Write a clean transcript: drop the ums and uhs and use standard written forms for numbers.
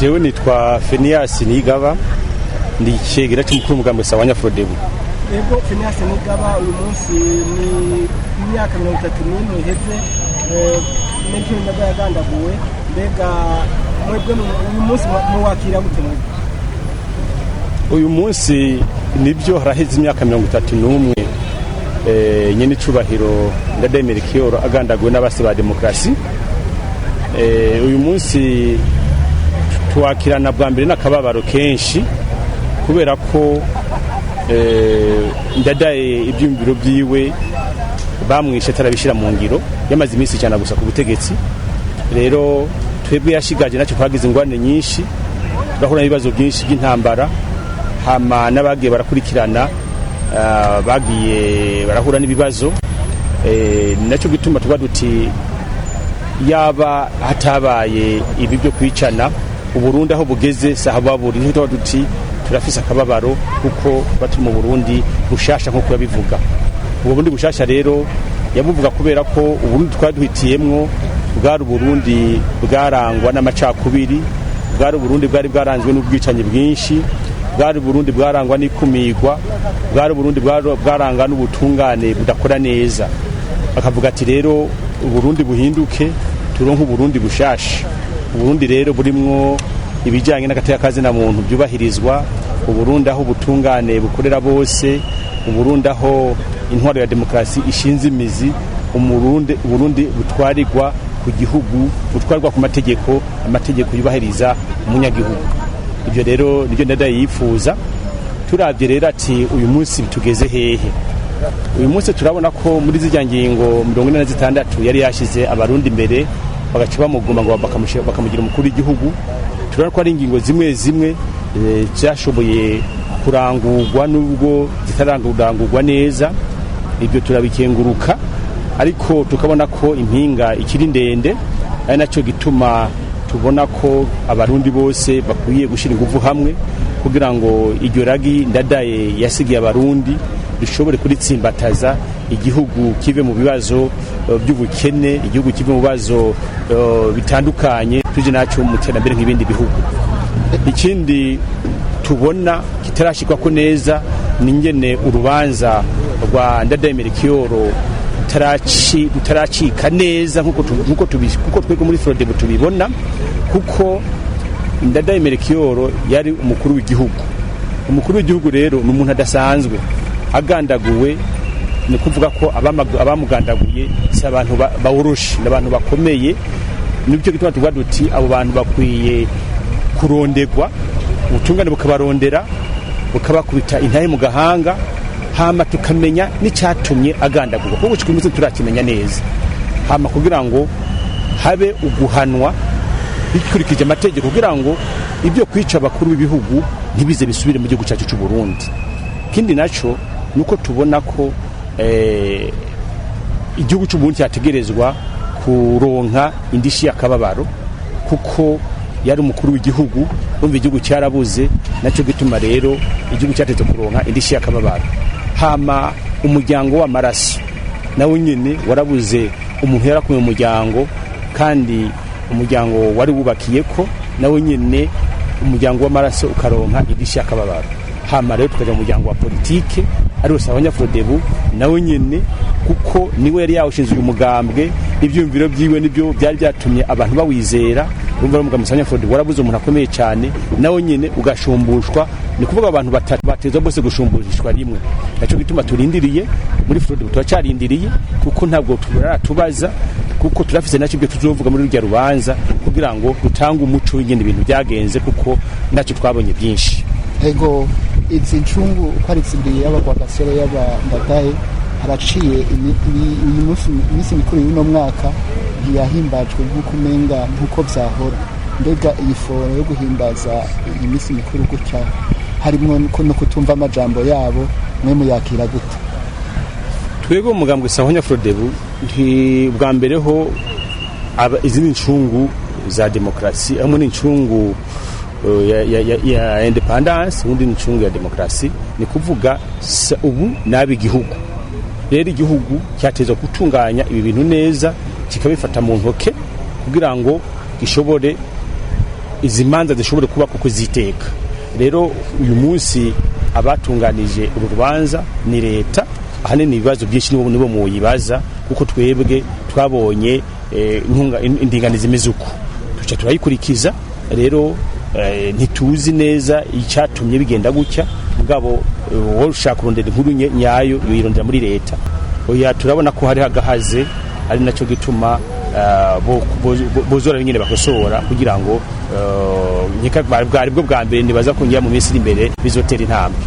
jewe nitwa Phineas Nigaba ndi icegera cy'umukuru w'umugambi wa Frodebu. Ego Phineas Nigaba uyu munsi ni imyaka 31 iheze Mélchior Ndadaye agandaguwe. Mbega mwebwe uyu munsi muwakira gute mwebwe? Uyu munsi nibyo haraheze imyaka 31 nyene cubahiro Ndadaye Mélchior agandaguwe n'abasi ba demokrasi. Uyu munsi tuwakirana bwa mbere n'akababaro kenshi kubera ko Ndadaye ibyumviro byiwe bamwishe atarabishira mu ngiro yamaze iminsi cyane gusa ku butegetsi. Rero twebwe yashigaje nacyo twagize ingwane nyinshi, bahura ibibazo byinshi by'intambara, hama n'abagiye barakurikirana bagiye barahura n'ibibazo, nacyo gituma tuba duti yaba hatabaye ibi byo kwicana Uburundi aho bugeze sahababuri nito duti turafisa akababaro kuko baturi mu Burundi bushasha nko kubivuga. Uburundi bushasha rero yabuvuga kubera ko Uburundi twaduhitiyemwo bwari Burundi bwarangwa n'amacakubiri, bwari Burundi bwari bwaranzwe n'ubwicanyi bwinshi, bwari Burundi bwarangwa n'ikumirwa, bwari Burundi bwaranga n'ubutungane budakora neza. Bakavuga ati rero Uburundi buhinduke turonka Uburundi bushasha. Uburundi rero burimwo ibijanye n'agateka na muntu byubahirizwa, Uburundi aho butungane bukorera bose, Uburundi aho intwaro ya demokrasi ishinze imizi, Uburundi butwarirwa ku gihugu, butwarwa ku amategeko yubahiriza umunyagihugu. Ibyo rero nibyo Ndadaye yifuza. Turavye rero ati uyu munsi bitugeze hehe? Uyu munsi turabona ko muri zijya ngingo 46 yari yashize abarundi imbere bagaca bamuguma ngo bakamugira umukuru w'igihugu. Turabona ko ari ingingo zimwe cyashoboye kurangurwa nubwo zitarangurwa neza. Ibyo turabikenguruka, ariko tukabona ko impinga ikiri ndende, ari nacyo gituma tubona ko abarundi bose bakwiye gushira ingufu hamwe kugira ngo iryo ragi Ndadaye yasigiye abarundi dushobore kuritsimbataza, igihugu kive mu bibazo by'ubukene, igihugu kive mu bibazo bitandukanye, tuje naco mu terambere nk'ibindi bihugu. Ikindi tubona kitarashikwa ko neza ningene urubanza rwa Ndadaye Mélchior tutaracika neza nkuko twego muri Frodebu tubibona, kuko Ndadaye Mélchior yari umukuru w'igihugu. Umukuru w'igihugu rero ni umuntu adasanzwe, agandaguwe ni kuvuga ko abamugandaguye si abantu bawurusha, n'abantu bakomeye. Nibyo gituma tuvuga duti abo bantu bakwiye kurondegwa, ubutungane bukabarondera bukabakubita intahe mu gahanga, hama tukamenya n'icyatumye agandagurwa, kuko cy'umunsi turakimenya neza, hama kugira ngo habe uguhanwa bikurikije amategeko, kugira ngo ibyo kwica abakuru b'ibihugu ntibize bisubire mu gihugu cyacu cy'u Burundi. Kindi naco nuko tubona ko igihugu cy'u Burundi cyategerezwa kuronka indishi y'akababaro, kuko yari umukuru w'igihugu, umva igihugu cyarabuze, nacyo gituma rero igihugu cyateze kuronka indishi y'akababaro. Hama umuryango w'amaraso nawe nyine warabuze umuntu yarakuye umuryango, kandi umuryango wari wubakiye ko nawe nyine umuryango w'amaraso ukaronka indishi y'akababaro. Hama rero tukaja mu muryango wa politike ari wose Frodebu nawe nyine, kuko niwe yari yawushinze uyu mugambwe, ibyumviro byiwe nibyo byari byatumye abantu bawizera. Urumva umugambi Frodebu warabuze umuntu akomeye cyane, nawe nyine ugashumbushwa. Ni kuvuga abantu batatu batezwa bose gushumbushishwa rimwe. Nacyo gituma turindiriye muri Frodebu, turacarindiriye kuko ntabwo turatubaza, kuko turafise nacyo byo tuzovuga muri rujya rubanza kugira ngo dutange umuco w'ingene ibintu byagenze, kuko nacyo twabonye byinshi. Ego izi ncungu uko ari zibiri y'abagwagasore y'Abandadaye haraciye iminsi mikuru y'uno mwaka ntiyahimbajwe nk'uko umenga nk'uko byahora. Mbega iyi foro yo guhimbaza iyi minsi mikuru gutya harimo no kutumva amajambo yabo, mwe muyakira gute? Twego umugambwe Frodebu bwa mbere ho izi ncungu za demokrasi, amwe n'incungu ya independence, ubundi ncungu ya demokrasi, ni kuvuga ubu nabi igihugu. Rero igihugu cyateza gutunganya ibi bintu neza, kikabifata mu ntoke kugira ngo gishobore izi manza zishobore kuba kuko ziteka. Rero uyu munsi abatunganije urubanza ni leta, ahanini ibibazo byinshi nibo muyibaza kuko twebwe twabonye indinganizo imeze uko tuca turayikurikiza. Rero ntituzi neza icyatumye bigenda gutya, mugabo wowe ushaka kurondera inkuru nyayo yirondera muri leta. Oya, turabona ko hari hagahaze, ari nacyo gituma bozora nyine bakosora kugira ngo bwari bwo bwa mbere nibaza ko ngiye mu minsi iri imbere bizotera intambwe.